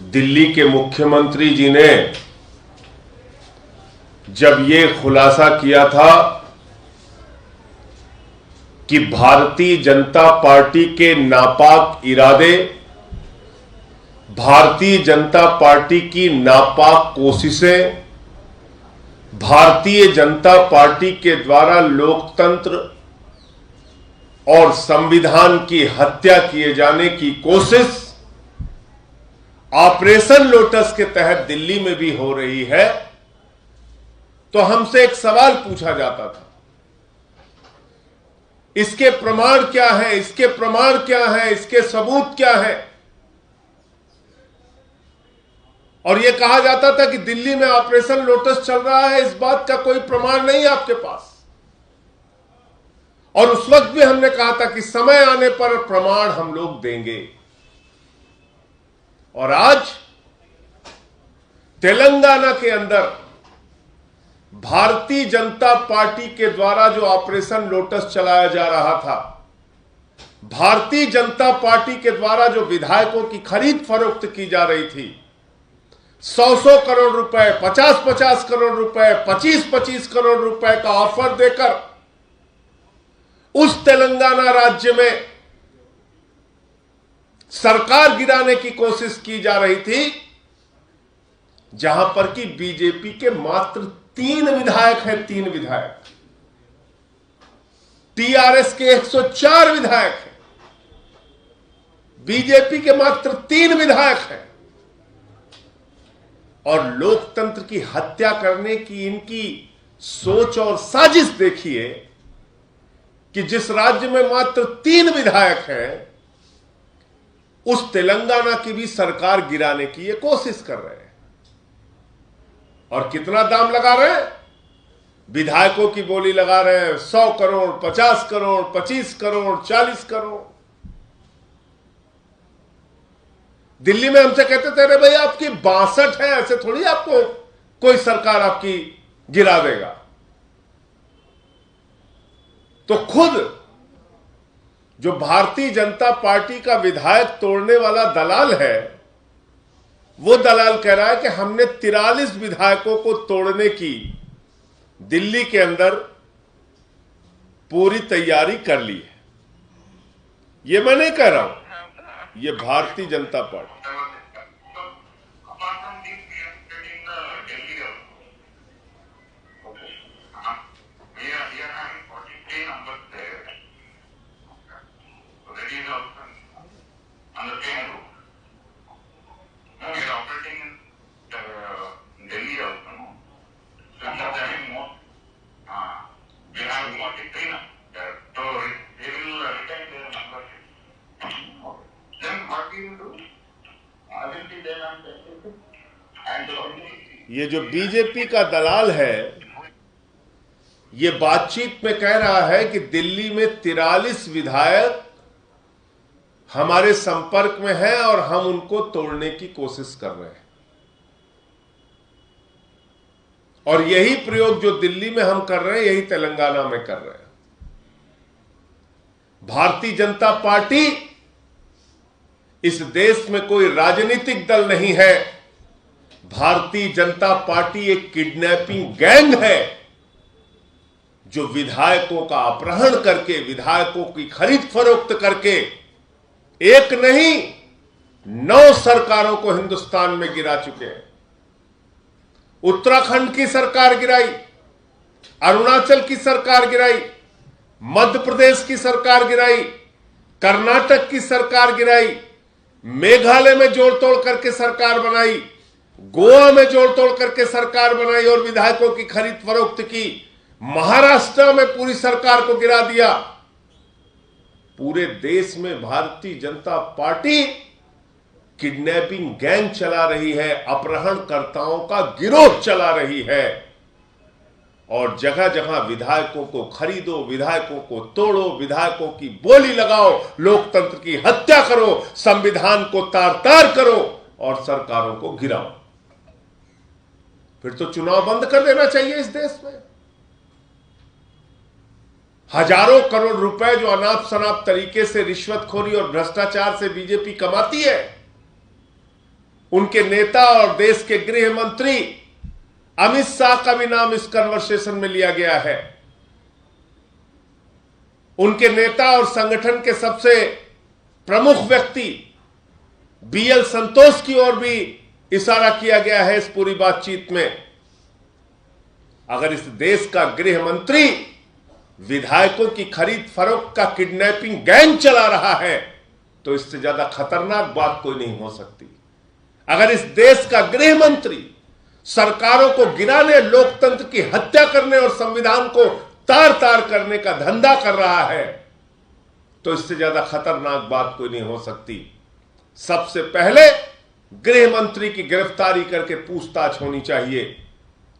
दिल्ली के मुख्यमंत्री जी ने जब ये खुलासा किया था कि भारतीय जनता पार्टी के नापाक इरादे, भारतीय जनता पार्टी की नापाक कोशिशें, भारतीय जनता पार्टी के द्वारा लोकतंत्र और संविधान की हत्या किए जाने की कोशिश ऑपरेशन लोटस के तहत दिल्ली में भी हो रही है, तो हमसे एक सवाल पूछा जाता था, इसके प्रमाण क्या है, इसके प्रमाण क्या है, इसके सबूत क्या है। और यह कहा जाता था कि दिल्ली में ऑपरेशन लोटस चल रहा है, इस बात का कोई प्रमाण नहीं है आपके पास। और उस वक्त भी हमने कहा था कि समय आने पर प्रमाण हम लोग देंगे। और आज तेलंगाना के अंदर भारतीय जनता पार्टी के द्वारा जो ऑपरेशन लोटस चलाया जा रहा था, भारतीय जनता पार्टी के द्वारा जो विधायकों की खरीद फरोख्त की जा रही थी, 100 करोड़ रुपए, 50 करोड़ रुपए, 25 करोड़ रुपए का ऑफर देकर उस तेलंगाना राज्य में सरकार गिराने की कोशिश की जा रही थी, जहां पर कि बीजेपी के मात्र 3 विधायक हैं, 3 विधायक, टीआरएस के 104 विधायक हैं, बीजेपी के मात्र 3 विधायक हैं। और लोकतंत्र की हत्या करने की इनकी सोच और साजिश देखिए कि जिस राज्य में मात्र 3 विधायक हैं, उस तेलंगाना की भी सरकार गिराने की ये कोशिश कर रहे हैं। और कितना दाम लगा रहे हैं? विधायकों की बोली लगा रहे हैं 100 करोड़, 50 करोड़, 25 करोड़, 40 करोड़। दिल्ली में हमसे कहते थे, अरे भाई आपकी 62 है, ऐसे थोड़ी आपको कोई सरकार आपकी गिरा देगा। तो खुद जो भारतीय जनता पार्टी का विधायक तोड़ने वाला दलाल है, वो दलाल कह रहा है कि हमने 43 विधायकों को तोड़ने की दिल्ली के अंदर पूरी तैयारी कर ली है। ये मैं नहीं कह रहा हूं, ये भारतीय जनता पार्टी। ये जो बीजेपी का दलाल है, ये बातचीत में कह रहा है कि दिल्ली में 43 विधायक हमारे संपर्क में हैं और हम उनको तोड़ने की कोशिश कर रहे हैं। और यही प्रयोग जो दिल्ली में हम कर रहे हैं, यही तेलंगाना में कर रहे हैं। भारतीय जनता पार्टी इस देश में कोई राजनीतिक दल नहीं है। भारतीय जनता पार्टी एक किडनैपिंग गैंग है, जो विधायकों का अपहरण करके, विधायकों की खरीद फरोख्त करके एक नहीं 9 सरकारों को हिंदुस्तान में गिरा चुके हैं। उत्तराखंड की सरकार गिराई, अरुणाचल की सरकार गिराई, मध्य प्रदेश की सरकार गिराई, कर्नाटक की सरकार गिराई, मेघालय में जोड़ तोड़ करके सरकार बनाई, गोवा में जोड़ तोड़ करके सरकार बनाई और विधायकों की खरीद फरोख्त की, महाराष्ट्र में पूरी सरकार को गिरा दिया। पूरे देश में Bharatiya Janata party kidnapping gang चला रही है, अपहरणकर्ताओं का गिरोह चला रही है। और जगह जगह विधायकों को खरीदो, विधायकों को तोड़ो, विधायकों की बोली लगाओ, लोकतंत्र की हत्या करो, संविधान को तार तार करो और सरकारों को गिराओ। फिर तो चुनाव बंद कर देना चाहिए इस देश में। हजारों करोड़ रुपए जो अनाप शनाप तरीके से रिश्वतखोरी और भ्रष्टाचार से बीजेपी कमाती है, उनके नेता और देश के गृह मंत्री अमित शाह का भी नाम इस कन्वर्सेशन में लिया गया है। उनके नेता और संगठन के सबसे प्रमुख व्यक्ति बीएल संतोष की ओर भी इशारा किया गया है इस पूरी बातचीत में। अगर इस देश का गृह मंत्री विधायकों की खरीद फरोख्त का किडनैपिंग गैंग चला रहा है तो इससे ज्यादा खतरनाक बात कोई नहीं हो सकती। अगर इस देश का गृह मंत्री सरकारों को गिराने, लोकतंत्र की हत्या करने और संविधान को तार तार करने का धंधा कर रहा है तो इससे ज्यादा खतरनाक बात कोई नहीं हो सकती। सबसे पहले गृह मंत्री की गिरफ्तारी करके पूछताछ होनी चाहिए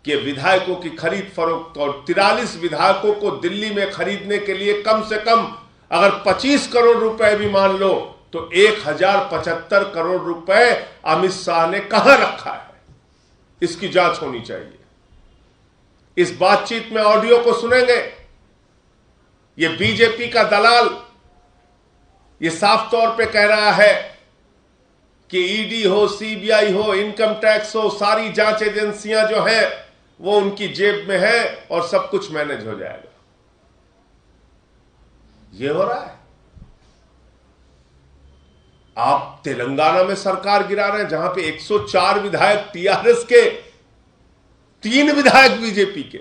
कि विधायकों की खरीद फरोख्त और 43 विधायकों को दिल्ली में खरीदने के लिए कम से कम अगर 25 करोड़ रुपए भी मान लो तो 1075 करोड़ रुपए अमित शाह ने कहां रखा है, इसकी जांच होनी चाहिए। इस बातचीत में ऑडियो को सुनेंगे, ये बीजेपी का दलाल ये साफ तौर पे कह रहा है कि ईडी हो, सीबीआई हो, इनकम टैक्स हो, सारी जांच एजेंसियां जो हैं वो उनकी जेब में है और सब कुछ मैनेज हो जाएगा। ये हो रहा है। आप तेलंगाना में सरकार गिरा रहे हैं जहां पे 104 विधायक टीआरएस के, 3 विधायक बीजेपी के,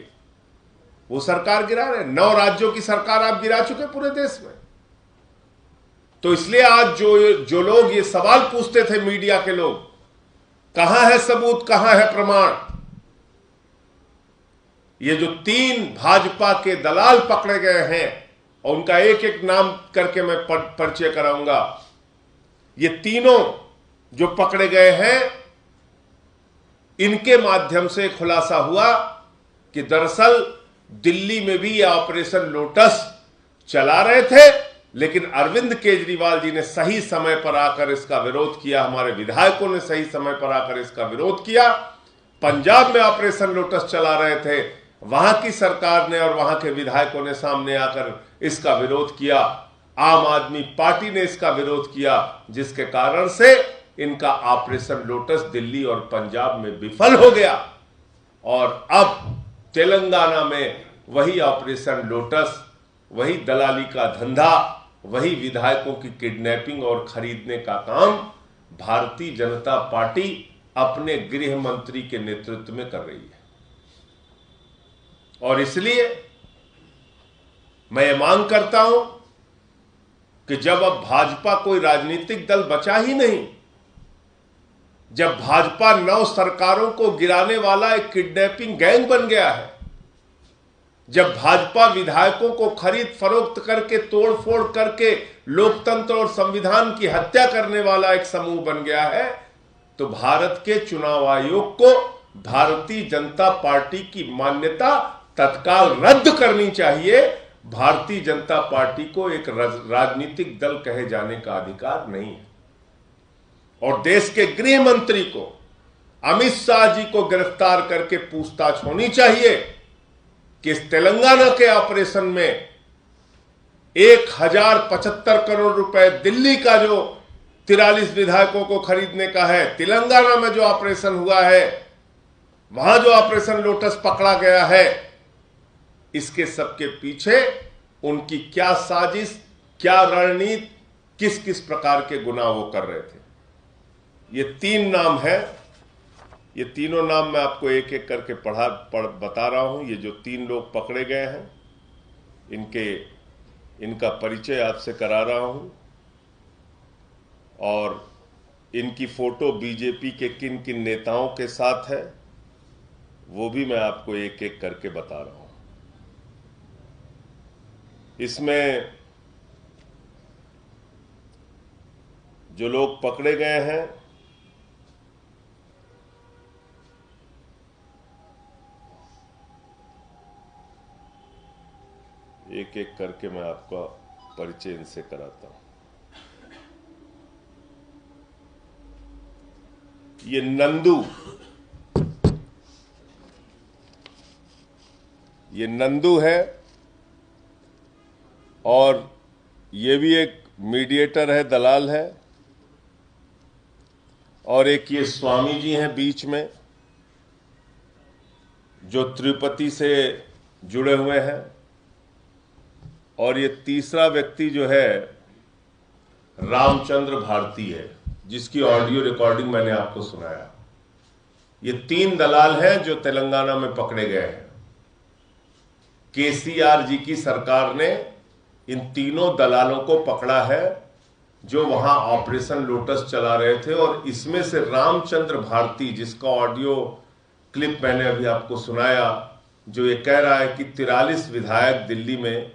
वो सरकार गिरा रहे हैं। 9 राज्यों की सरकार आप गिरा चुके पूरे देश में। तो इसलिए आज जो लोग ये सवाल पूछते थे, मीडिया के लोग, कहां है सबूत, कहां है प्रमाण, ये जो 3 भाजपा के दलाल पकड़े गए हैं और उनका एक एक नाम करके मैं परिचय कराऊंगा, ये तीनों जो पकड़े गए हैं इनके माध्यम से खुलासा हुआ कि दरअसल दिल्ली में भी ये ऑपरेशन लोटस चला रहे थे, लेकिन अरविंद केजरीवाल जी ने सही समय पर आकर इसका विरोध किया, हमारे विधायकों ने सही समय पर आकर इसका विरोध किया। पंजाब में ऑपरेशन लोटस चला रहे थे, वहां की सरकार ने और वहां के विधायकों ने सामने आकर इसका विरोध किया। आम आदमी पार्टी ने इसका विरोध किया, जिसके कारण से इनका ऑपरेशन लोटस दिल्ली और पंजाब में विफल हो गया और अब तेलंगाना में वही ऑपरेशन लोटस, वही दलाली का धंधा, वही विधायकों की किडनैपिंग और खरीदने का काम भारतीय जनता पार्टी अपने गृह मंत्री के नेतृत्व में कर रही है। और इसलिए मैं ये मांग करता हूं कि जब अब भाजपा कोई राजनीतिक दल बचा ही नहीं, जब भाजपा 9 सरकारों को गिराने वाला एक किडनैपिंग गैंग बन गया है, जब भाजपा विधायकों को खरीद फरोख्त करके, तोड़फोड़ करके लोकतंत्र और संविधान की हत्या करने वाला एक समूह बन गया है, तो भारत के चुनाव आयोग को भारतीय जनता पार्टी की मान्यता तत्काल रद्द करनी चाहिए। भारतीय जनता पार्टी को एक राजनीतिक दल कहे जाने का अधिकार नहीं है और देश के गृह मंत्री को, अमित शाह जी को गिरफ्तार करके पूछताछ होनी चाहिए कि इस तेलंगाना के ऑपरेशन में 1075 करोड़ रुपए दिल्ली का जो 43 विधायकों को खरीदने का है, तेलंगाना में जो ऑपरेशन हुआ है, वहां जो ऑपरेशन लोटस पकड़ा गया है, इसके सबके पीछे उनकी क्या साजिश, क्या रणनीति, किस किस प्रकार के गुनाह वो कर रहे थे। ये 3 नाम है, ये तीनों नाम मैं आपको एक एक करके बता रहा हूं। ये जो 3 लोग पकड़े गए हैं, इनका परिचय आपसे करा रहा हूं और इनकी फोटो बीजेपी के किन किन नेताओं के साथ है वो भी मैं आपको एक एक करके बता रहा हूं। इसमें जो लोग पकड़े गए हैं, एक एक करके मैं आपका परिचय इनसे कराता हूं। ये नंदू है और ये भी एक मीडिएटर है, दलाल है। और एक ये स्वामी जी हैं बीच में, जो तिरुपति से जुड़े हुए हैं, और ये तीसरा व्यक्ति जो है रामचंद्र भारती है, जिसकी ऑडियो रिकॉर्डिंग मैंने आपको सुनाया। ये 3 दलाल हैं जो तेलंगाना में पकड़े गए हैं। केसीआर जी की सरकार ने इन तीनों दलालों को पकड़ा है जो वहां ऑपरेशन लोटस चला रहे थे। और इसमें से रामचंद्र भारती, जिसका ऑडियो क्लिप मैंने अभी आपको सुनाया, जो ये कह रहा है कि 43 विधायक दिल्ली में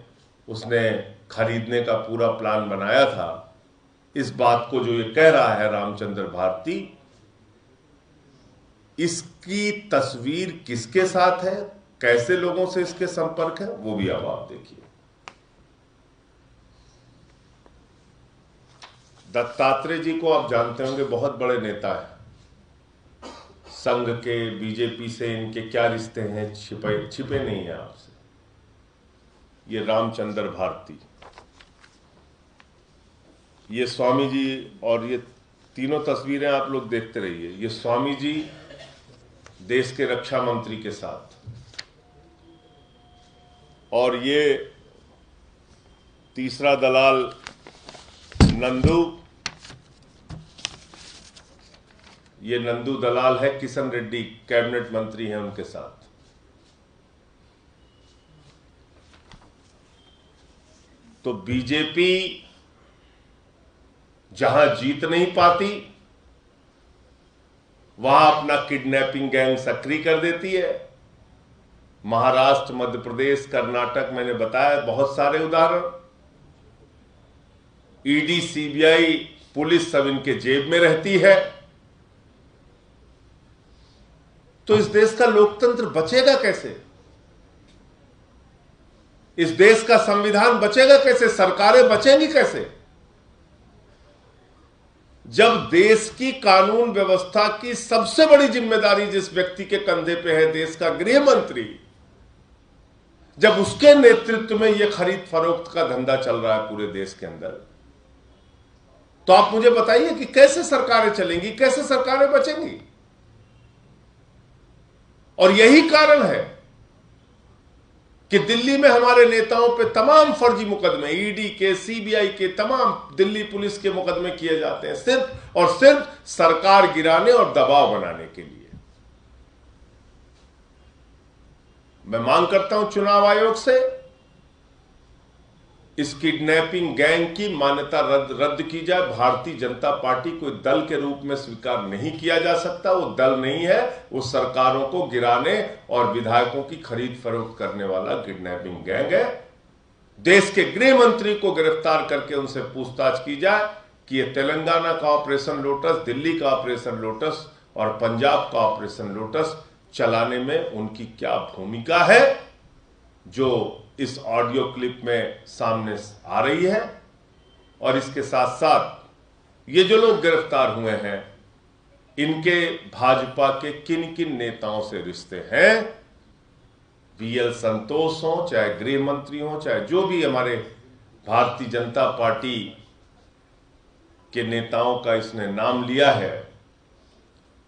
उसने खरीदने का पूरा प्लान बनाया था, इस बात को जो ये कह रहा है रामचंद्र भारती, इसकी तस्वीर किसके साथ है, कैसे लोगों से इसके संपर्क है, वो भी अब आप देखिए। दत्तात्रेय जी को आप जानते होंगे, बहुत बड़े नेता हैं, संघ के, बीजेपी से इनके क्या रिश्ते हैं, छिपे नहीं है आपसे। ये रामचंद्र भारती, ये स्वामी जी, और ये तीनों तस्वीरें आप लोग देखते रहिए। ये स्वामी जी देश के रक्षा मंत्री के साथ, और ये तीसरा दलाल नंदू, ये नंदू दलाल है, किशन रेड्डी कैबिनेट मंत्री हैं उनके साथ। तो बीजेपी जहां जीत नहीं पाती, वहां अपना किडनैपिंग गैंग सक्रिय कर देती है। महाराष्ट्र, मध्य प्रदेश, कर्नाटक, मैंने बताया बहुत सारे उदाहरण। ईडी, सीबीआई, पुलिस सब इनके जेब में रहती है। तो इस देश का लोकतंत्र बचेगा कैसे? इस देश का संविधान बचेगा कैसे? सरकारें बचेंगी कैसे? जब देश की कानून व्यवस्था की सबसे बड़ी जिम्मेदारी जिस व्यक्ति के कंधे पे है, देश का गृह मंत्री, जब उसके नेतृत्व में यह खरीद फरोख्त का धंधा चल रहा है पूरे देश के अंदर, तो आप मुझे बताइए कि कैसे सरकारें चलेंगी, कैसे सरकारें बचेंगी? और यही कारण है कि दिल्ली में हमारे नेताओं पे तमाम फर्जी मुकदमे, ईडी के, सीबीआई के, तमाम दिल्ली पुलिस के मुकदमे किए जाते हैं, सिर्फ और सिर्फ सरकार गिराने और दबाव बनाने के लिए। मैं मांग करता हूं चुनाव आयोग से, इस किडनैपिंग गैंग की मान्यता रद्द की जाए। भारतीय जनता पार्टी कोई दल के रूप में स्वीकार नहीं किया जा सकता। वो दल नहीं है, वो सरकारों को गिराने और विधायकों की खरीद फरोख्त करने वाला किडनैपिंग गैंग है। देश के गृह मंत्री को गिरफ्तार करके उनसे पूछताछ की जाए कि ये तेलंगाना का ऑपरेशन लोटस, दिल्ली का ऑपरेशन लोटस और पंजाब का ऑपरेशन लोटस चलाने में उनकी क्या भूमिका है, जो इस ऑडियो क्लिप में सामने आ रही है। और इसके साथ साथ ये जो लोग गिरफ्तार हुए हैं, इनके भाजपा के किन किन नेताओं से रिश्ते हैं। वीएल संतोष हो, चाहे गृह मंत्री हो, चाहे जो भी हमारे भारतीय जनता पार्टी के नेताओं का इसने नाम लिया है,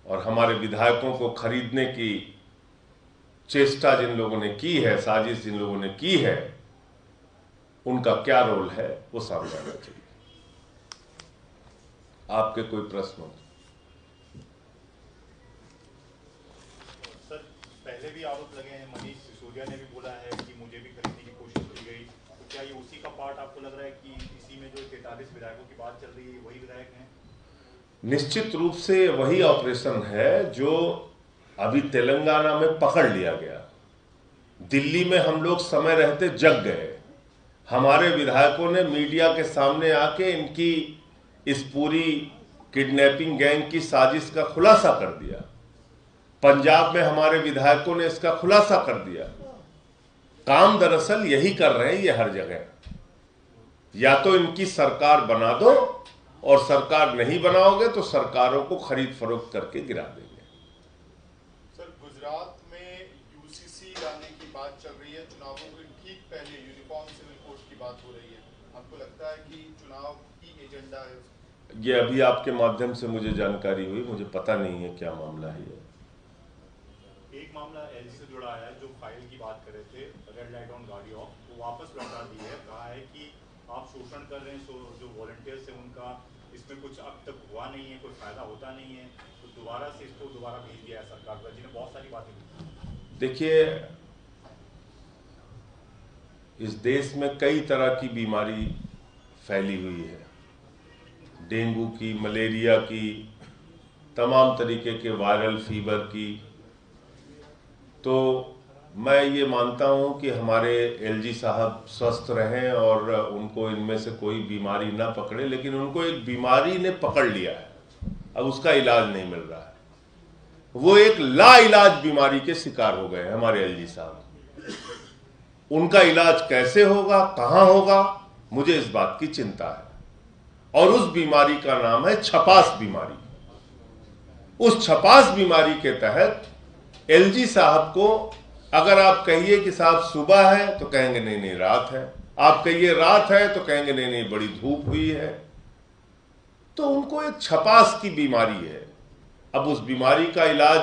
और हमारे विधायकों को खरीदने की चेष्टा जिन लोगों ने की है, साजिश जिन लोगों ने की है, उनका क्या रोल है, वो सामने आना चाहिए। आपके कोई प्रश्न हो? सर, पहले भी आरोप लगे हैं, मनीष सिसोदिया ने भी बोला है कि मुझे भी खरीदने की कोशिश की गई। तो क्या ये उसी का पार्ट आपको लग रहा है कि इसी में जो 43 विधायकों की बात चल रही है, वही विधायक हैं? निश्चित रूप से वही ऑपरेशन है जो अभी तेलंगाना में पकड़ लिया गया। दिल्ली में हम लोग समय रहते जग गए। हमारे विधायकों ने मीडिया के सामने आके इनकी इस पूरी किडनैपिंग गैंग की साजिश का खुलासा कर दिया। पंजाब में हमारे विधायकों ने इसका खुलासा कर दिया। काम दरअसल यही कर रहे हैं ये हर जगह। या तो इनकी सरकार बना दो, और सरकार नहीं बनाओगे तो सरकारों को खरीद फरोख्त करके गिरा देंगे। सर, गुजरात में यूसीसी लाने की बात चल रही है। चुनावों के ठीक पहले यूनिफॉर्म सिविल कोड की बात हो रही है। आपको लगता है कि चुनाव की एजेंडा है? ये अभी आपके माध्यम से मुझे जानकारी हुई, मुझे पता नहीं है क्या मामला है ये। एक मामला एलजी से जुड़ा है, जो फाइल की बात कर रहे थे, रेड लाइट ऑन गाड़ी ऑफ, वो वापस लौटा दी है। कहा है कि आप शोषण कर रहे हैं, जो वॉलंटियर्स हैं उनका इसमें कुछ अब तक हुआ नहीं है, कोई फायदा होता नहीं है, तो दोबारा से इसको दोबारा भेज दिया है सरकार को, जिन्हें बहुत सारी बातें की। देखिए, इस देश में कई तरह की बीमारी फैली हुई है, डेंगू की, मलेरिया की, तमाम तरीके के वायरल फीवर की। तो मैं ये मानता हूं कि हमारे एलजी साहब स्वस्थ रहें और उनको इनमें से कोई बीमारी ना पकड़े, लेकिन उनको एक बीमारी ने पकड़ लिया है, अब उसका इलाज नहीं मिल रहा है। वो एक लाइलाज बीमारी के शिकार हो गए हैं हमारे एलजी साहब। उनका इलाज कैसे होगा, कहां होगा, मुझे इस बात की चिंता है। और उस बीमारी का नाम है छपास बीमारी। उस छपास बीमारी के तहत एलजी साहब को अगर आप कहिए कि साहब सुबह है तो कहेंगे नहीं नहीं रात है, आप कहिए रात है तो कहेंगे नहीं नहीं बड़ी धूप हुई है। तो उनको एक छपास की बीमारी है। अब उस बीमारी का इलाज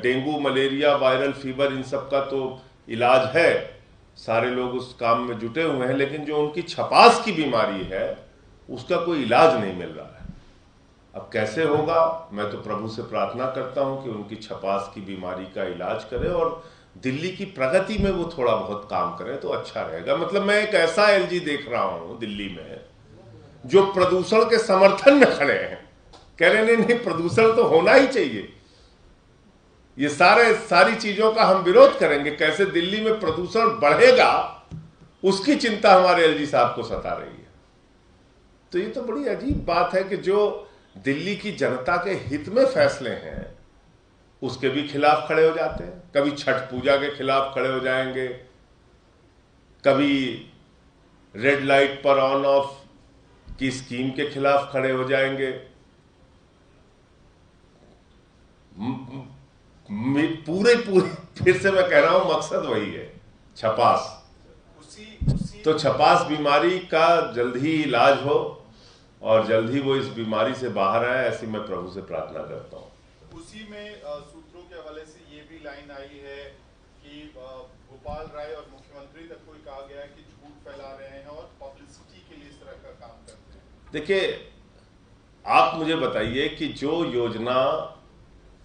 डेंगू, मलेरिया, वायरल फीवर, इन सब का तो इलाज है, सारे लोग उस काम में जुटे हुए हैं, लेकिन जो उनकी छपास की बीमारी है उसका कोई इलाज नहीं मिल रहा है। अब कैसे होगा, मैं तो प्रभु से प्रार्थना करता हूं कि उनकी छपास की बीमारी का इलाज करे और दिल्ली की प्रगति में वो थोड़ा बहुत काम करें तो अच्छा रहेगा। मतलब मैं एक ऐसा एलजी देख रहा हूं दिल्ली में जो प्रदूषण के समर्थन में खड़े हैं, कह रहे नहीं नहीं प्रदूषण तो होना ही चाहिए, ये सारी चीजों का हम विरोध करेंगे, कैसे दिल्ली में प्रदूषण बढ़ेगा उसकी चिंता हमारे एलजी साहब को सता रही है। तो ये तो बड़ी अजीब बात है कि जो दिल्ली की जनता के हित में फैसले हैं उसके भी खिलाफ खड़े हो जाते हैं। कभी छठ पूजा के खिलाफ खड़े हो जाएंगे, कभी रेड लाइट पर ऑन ऑफ की स्कीम के खिलाफ खड़े हो जाएंगे। पूरे फिर से मैं कह रहा हूं, मकसद वही है, छपास। तो छपास बीमारी का जल्द ही इलाज हो और जल्द ही वो इस बीमारी से बाहर आए, ऐसी मैं प्रभु से प्रार्थना करता हूं। उसी में सूत्रों के हवाले से ये भी लाइन आई है कि गोपाल राय और मुख्यमंत्री तक को कहा गया है कि झूठ फैला रहे हैं और पब्लिसिटी के लिए इस तरह का काम करते हैं। देखिए, आप मुझे बताइए कि जो योजना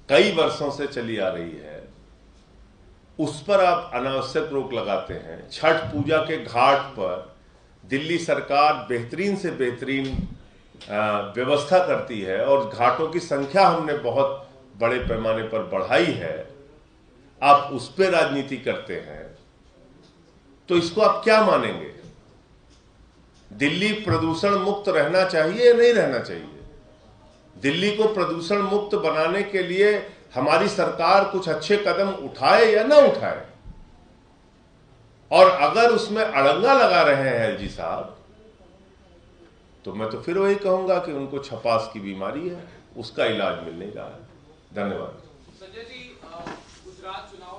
कई वर्षों से चली आ रही है उस पर आप अनावश्यक रोक लगाते हैं। छठ पूजा के घाट पर दिल्ली सरकार बेहतरीन से बेहतरीन व्यवस्था करती है और घाटों की संख्या हमने बहुत बड़े पैमाने पर बढ़ाई है, आप उस पर राजनीति करते हैं तो इसको आप क्या मानेंगे? दिल्ली प्रदूषण मुक्त रहना चाहिए या नहीं रहना चाहिए? दिल्ली को प्रदूषण मुक्त बनाने के लिए हमारी सरकार कुछ अच्छे कदम उठाए या ना उठाए? और अगर उसमें अड़ंगा लगा रहे हैं एलजी साहब तो मैं तो फिर वही कहूंगा कि उनको छपास की बीमारी है, उसका इलाज मिल नहीं रहा है। धन्यवाद। संजय जी, गुजरात चुनाव